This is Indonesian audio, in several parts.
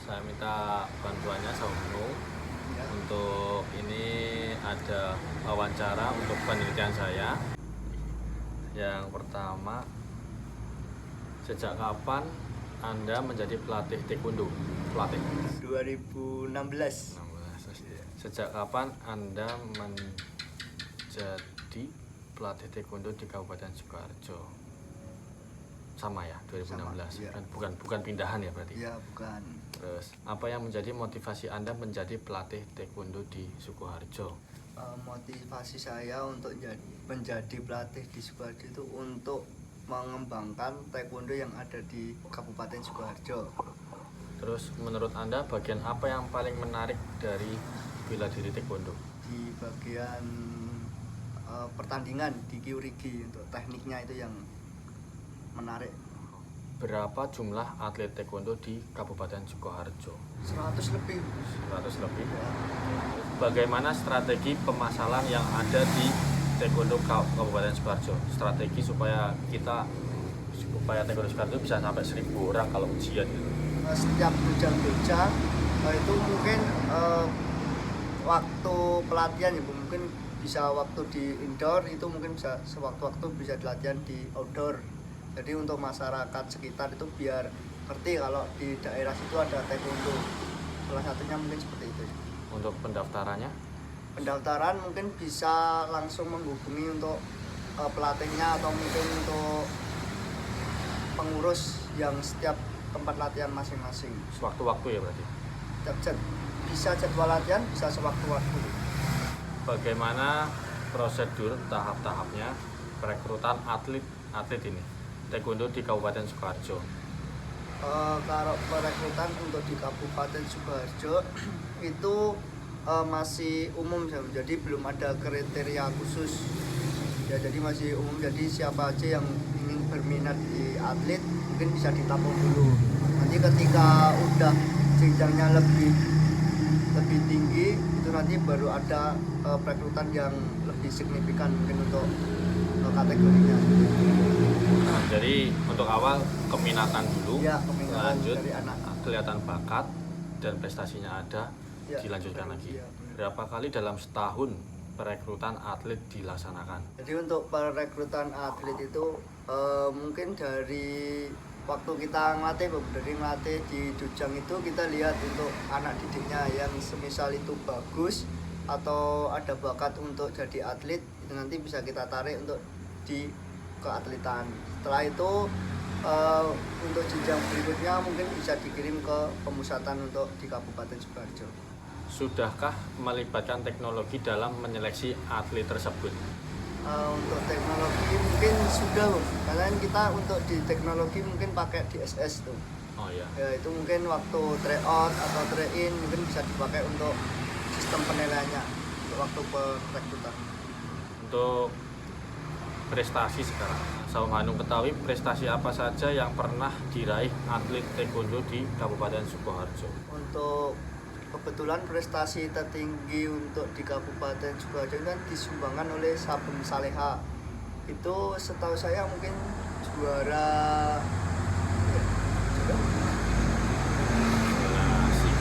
Saya minta bantuannya sama Nung. Ya. Untuk ini ada wawancara untuk penelitian saya. Yang pertama, sejak kapan Anda menjadi pelatih taekwondo? Pelatih. 2016. Sejak kapan Anda menjadi pelatih taekwondo di Kabupaten Sukoharjo? Sama ya, 2016. Sama, iya. Bukan pindahan ya berarti? Ya, bukan. Terus, apa yang menjadi motivasi Anda menjadi pelatih taekwondo di Sukoharjo? Motivasi saya untuk menjadi pelatih di Sukoharjo itu untuk mengembangkan taekwondo yang ada di Kabupaten Sukoharjo. Terus, menurut Anda bagian apa yang paling menarik dari bela diri taekwondo? Di bagian pertandingan di Kyorigi, untuk tekniknya itu yang menarik. Berapa jumlah atlet taekwondo di Kabupaten Sukoharjo? 100 lebih. 100 lebih. Ya. Bagaimana strategi pemasalan yang ada di taekwondo Kabupaten Sukoharjo? Strategi supaya taekwondo Sukoharjo bisa sampai 1.000 orang kalau ujian gitu. Setiap bujang-bujang itu mungkin waktu pelatihan ya, mungkin bisa waktu di indoor, itu mungkin bisa sewaktu-waktu bisa latihan di outdoor. Jadi untuk masyarakat sekitar itu biar ngerti kalau di daerah situ ada taekwondo. Salah satunya mungkin seperti itu. Untuk pendaftarannya? Pendaftaran mungkin bisa langsung menghubungi untuk pelatihnya atau mungkin untuk pengurus yang setiap tempat latihan masing-masing. Sewaktu-waktu ya berarti? Bisa jadwal latihan, bisa sewaktu-waktu. Bagaimana prosedur tahap-tahapnya perekrutan atlet ini taekwondo di Kabupaten Sukoharjo? Kalau perekrutan untuk di Kabupaten Sukoharjo itu masih umum, jadi belum ada kriteria khusus ya, jadi masih umum. Jadi siapa aja yang ingin berminat di atlet mungkin bisa ditampung dulu. Nanti ketika udah jenjangnya lebih tinggi itu nanti baru ada perekrutan yang lebih signifikan mungkin untuk kategorinya. Nah, jadi untuk awal keminatan dulu, ya, lanjut dari anak. Kelihatan bakat dan prestasinya ada, Ya, dilanjutkan lagi. ya, Berapa kali dalam setahun perekrutan atlet dilaksanakan? Jadi untuk perekrutan atlet itu mungkin dari waktu kita ngelatih di Dujang itu, kita lihat untuk anak didiknya yang semisal itu bagus atau ada bakat untuk jadi atlet, itu nanti bisa kita tarik untuk di keatletan. Setelah itu untuk jenjang berikutnya mungkin bisa dikirim ke pemusatan untuk di Kabupaten Sukoharjo. Sudahkah melibatkan teknologi dalam menyeleksi atlet tersebut? Untuk teknologi mungkin sudah loh, karena kita untuk di teknologi mungkin pakai DSS tuh. Oh iya. Ya, itu mungkin waktu tryout atau try-in mungkin bisa dipakai untuk sistem penilaiannya untuk waktu perekrutan. Untuk prestasi sekarang, Saung Hanung ketahui prestasi apa saja yang pernah diraih atlet taekwondo di Kabupaten Sukoharjo? Untuk kebetulan prestasi tertinggi untuk di Kabupaten Sukoharjo kan disumbangkan oleh Sabung Saleha. Itu setahu saya mungkin juara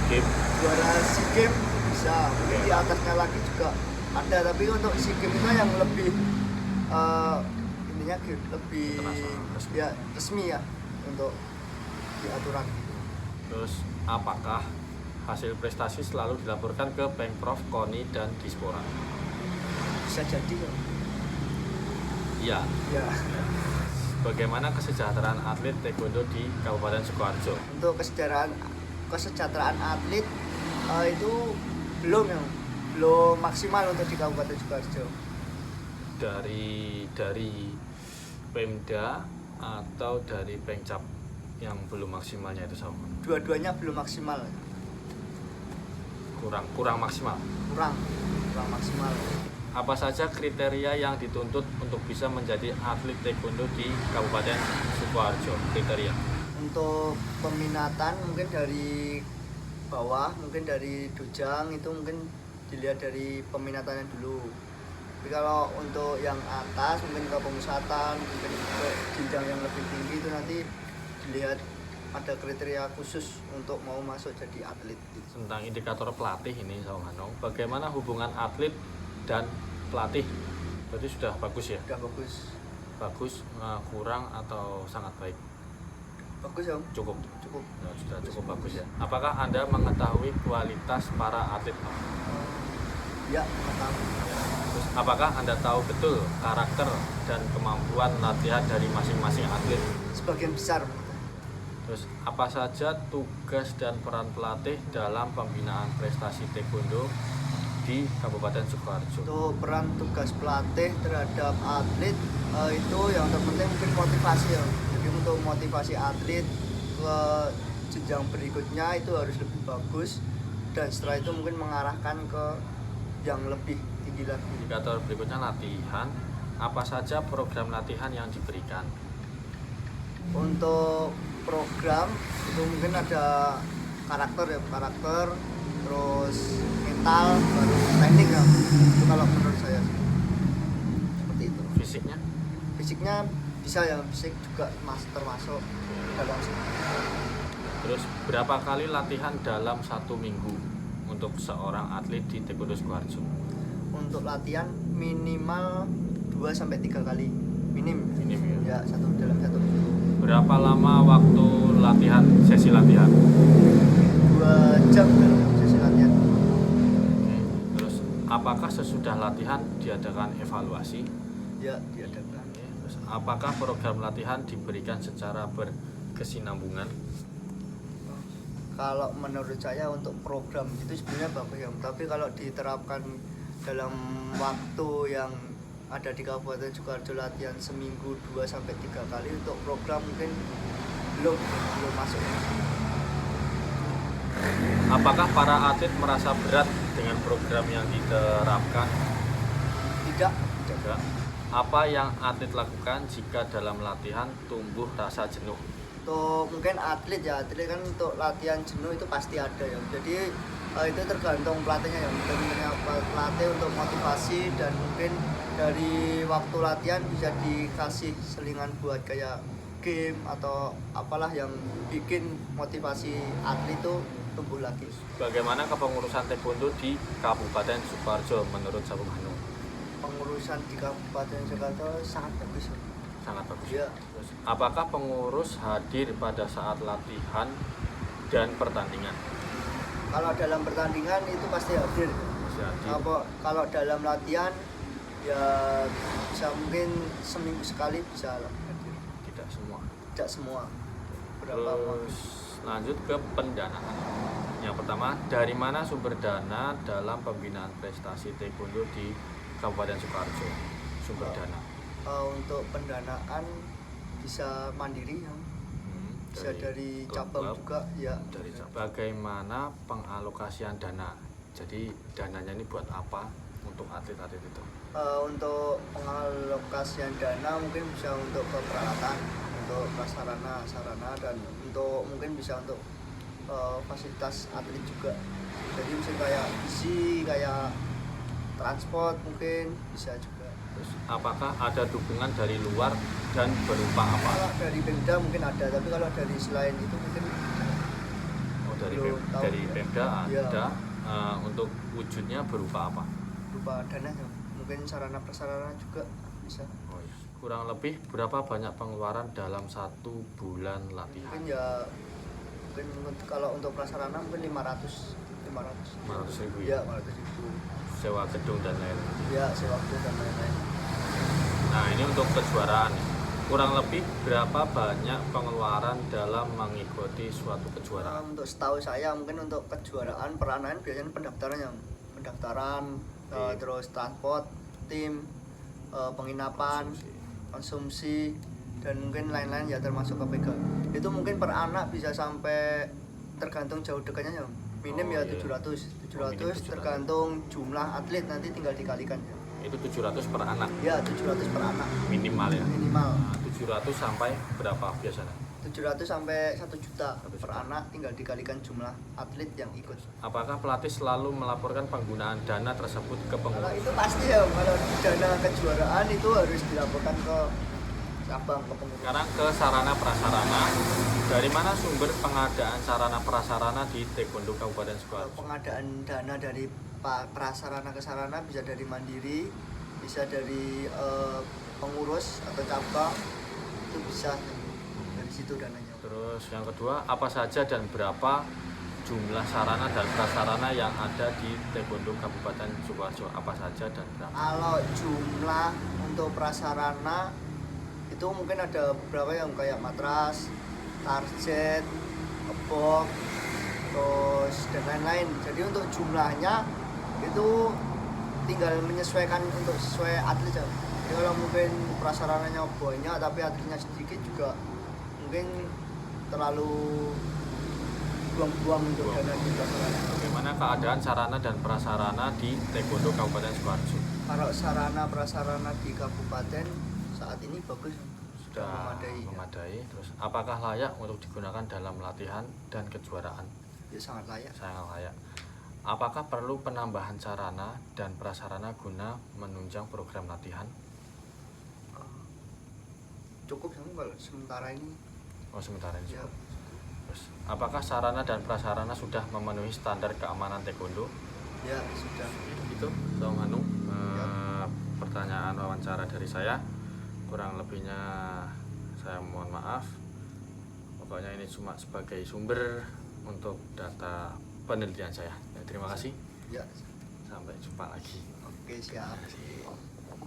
SEA Games bisa, mungkin di atasnya lagi juga ada, tapi untuk SEA Games itu yang lebih intinya lebih resmi ya untuk diaturan. Terus apakah hasil prestasi selalu dilaporkan ke Pemprov, KONI, dan Dispora? Bisa jadi ya. Iya. Ya. Bagaimana kesejahteraan atlet taekwondo di Kabupaten Sukoharjo? Untuk kesejahteraan atlet itu belum maksimal untuk di Kabupaten Sukoharjo. Dari Pemda atau dari Pemcap yang belum maksimalnya itu sama? Dua-duanya belum maksimal. Kurang maksimal. Kurang maksimal. Apa saja kriteria yang dituntut untuk bisa menjadi atlet taekwondo di Kabupaten Sukoharjo? Kriteria untuk peminatan mungkin dari bawah, mungkin dari Dujang itu mungkin dilihat dari peminatannya dulu. Tapi kalau untuk yang atas mungkin ke pemusatan, mungkin untuk jenjang yang lebih tinggi itu nanti dilihat ada kriteria khusus untuk mau masuk jadi atlet. Tentang indikator pelatih ini Saung Hanung, bagaimana hubungan atlet dan pelatih? Berarti sudah bagus ya? Udah bagus. Bagus, kurang atau sangat baik? Bagus ya. Cukup. Cukup. Ya, sudah cukup bagus ya. Apakah Anda mengetahui kualitas para atlet? Ya, tahu. Terus, apakah Anda tahu betul karakter dan kemampuan latihan dari masing-masing atlet? Sebagian besar. Terus, apa saja tugas dan peran pelatih dalam pembinaan prestasi taekwondo di Kabupaten Sukoharjo? Untuk peran tugas pelatih terhadap atlet itu yang terpenting mungkin motivasi ya. Jadi untuk motivasi atlet ke jenjang berikutnya itu harus lebih bagus, dan setelah itu mungkin mengarahkan ke yang lebih tinggi lagi. Indikator berikutnya latihan. Apa saja program latihan yang diberikan? Untuk program itu mungkin ada karakter, terus mental, baru teknik ya. Itu kalau menurut saya seperti itu. Fisiknya bisa ya, fisik juga termasuk dalam sini. Terus berapa kali latihan dalam 1 minggu untuk seorang atlet di Taekwondo Sukoharjo? Untuk latihan minimal 2-3 kali minim ya. Ya, dalam 1 minggu. Berapa lama waktu latihan, sesi latihan? 2 jam dalam sesi latihan. Oke. Terus apakah sesudah latihan diadakan evaluasi? Ya, diadakan. Oke. Terus apakah program latihan diberikan secara berkesinambungan? Kalau menurut saya untuk program itu sebenarnya bagus ya, tapi kalau diterapkan dalam waktu yang ada di Kabupaten Sukoharjo latihan seminggu 2-3 kali, untuk program mungkin belum masuk. Apakah para atlet merasa berat dengan program yang diterapkan? Tidak. Apa yang atlet lakukan jika dalam latihan tumbuh rasa jenuh? Untuk mungkin atlet kan untuk latihan jenuh itu pasti ada ya. Jadi itu tergantung pelatihnya ya. Mungkin pelatih untuk motivasi, dan mungkin dari waktu latihan bisa dikasih selingan buat kayak game atau apalah yang bikin motivasi atlet itu tumbuh lagi. Bagaimana kepengurusan taekwondo di Kabupaten Sukoharjo menurut Saung Hanung? Pengurusan di Kabupaten Sukoharjo sangat bagus ya. Sangat bagus. Ya. Terus, apakah pengurus hadir pada saat latihan dan pertandingan? Kalau dalam pertandingan itu pasti hadir. Kalau dalam latihan ya bisa mungkin seminggu sekali bisa hadir. Tidak semua. Terus lanjut ke pendanaan. Yang pertama, dari mana sumber dana dalam pembinaan prestasi taekwondo di Kabupaten Sukoharjo? Sumber dana. Untuk pendanaan bisa mandiri ya. Bisa dari cabang juga ya. Bagaimana pengalokasian dana? Jadi dananya ini buat apa untuk atlet-atlet itu? Untuk pengalokasian dana mungkin bisa untuk peralatan, untuk prasarana, dan untuk mungkin bisa untuk fasilitas atlet juga. Jadi bisa kayak isi, kayak transport mungkin bisa juga. Terus apakah ada dukungan dari luar dan berupa apa? Kalau dari Pemda mungkin ada, tapi kalau dari selain itu mungkin dari Pemda ya. Ada. Untuk wujudnya berupa apa? Berupa dana ya. Mungkin sarana prasarana juga bisa. Oh, iya. Kurang lebih berapa banyak pengeluaran dalam 1 bulan latihan? Mungkin kalau untuk prasarana mungkin 500 ribu ya. 500 ribu. Sewa gedung dan lain-lain. Ya, sewa gedung dan lain-lain. Nah, ini untuk kejuaraan. Kurang lebih berapa banyak pengeluaran dalam mengikuti suatu kejuaraan? Untuk setahu saya mungkin untuk kejuaraan peranaan biasanya pendaftaran, terus transport, tim, penginapan, konsumsi, dan mungkin lain-lain ya, termasuk KPK. Itu mungkin per anak bisa sampai, tergantung jauh dekatnya ya. Minim ya 700 tergantung jumlah atlet, nanti tinggal dikalikan ya. Itu 700 per anak? Ya, 700 per anak. Minimal ya? Minimal. Nah, 700 sampai berapa biasanya? 700 sampai 1 juta per anak, tinggal dikalikan jumlah atlet yang ikut. Apakah pelatih selalu melaporkan penggunaan dana tersebut ke Kalau pengurus? itu pasti ya, kalau dana kejuaraan itu harus dilaporkan ke cabang ke pengurus. Sekarang ke sarana prasarana. Dari mana sumber pengadaan sarana prasarana di Taekwondo Kabupaten Sidoarjo? Pengadaan dana dari prasarana ke sarana bisa dari mandiri, bisa dari pengurus atau cabang, itu bisa dari situ dananya. Terus yang kedua, apa saja dan berapa jumlah sarana dan prasarana yang ada di Taekwondo Kabupaten Sidoarjo? Apa saja dan berapa? Kalau jumlah untuk prasarana itu mungkin ada beberapa yang kayak matras, target, kebok, terus dan lain-lain. Jadi untuk jumlahnya itu tinggal menyesuaikan untuk sesuai atlet aja. Jadi kalau mungkin prasarananya banyak tapi atletnya sedikit juga mungkin terlalu buang-buang untuk dana di prasarana. Bagaimana keadaan sarana dan prasarana di Taekwondo Kabupaten Sidoarjo? Kalau sarana prasarana di kabupaten saat ini bagus, Sudah memadai. Terus apakah layak untuk digunakan dalam latihan dan kejuaraan? Ya sangat layak. Sangat layak. Apakah perlu penambahan sarana dan prasarana guna menunjang program latihan? Cukup sama kalau sementara ini. Oh, sementara ini Ya, cukup. Terus, apakah sarana dan prasarana sudah memenuhi standar keamanan Taekwondo? ya sudah. Itu, Bang Hanung. Pertanyaan wawancara dari saya. Kurang lebihnya saya mohon maaf. Pokoknya ini cuma sebagai sumber untuk data penelitian saya. Ya, terima kasih. Ya, Sampai jumpa lagi. oke siap.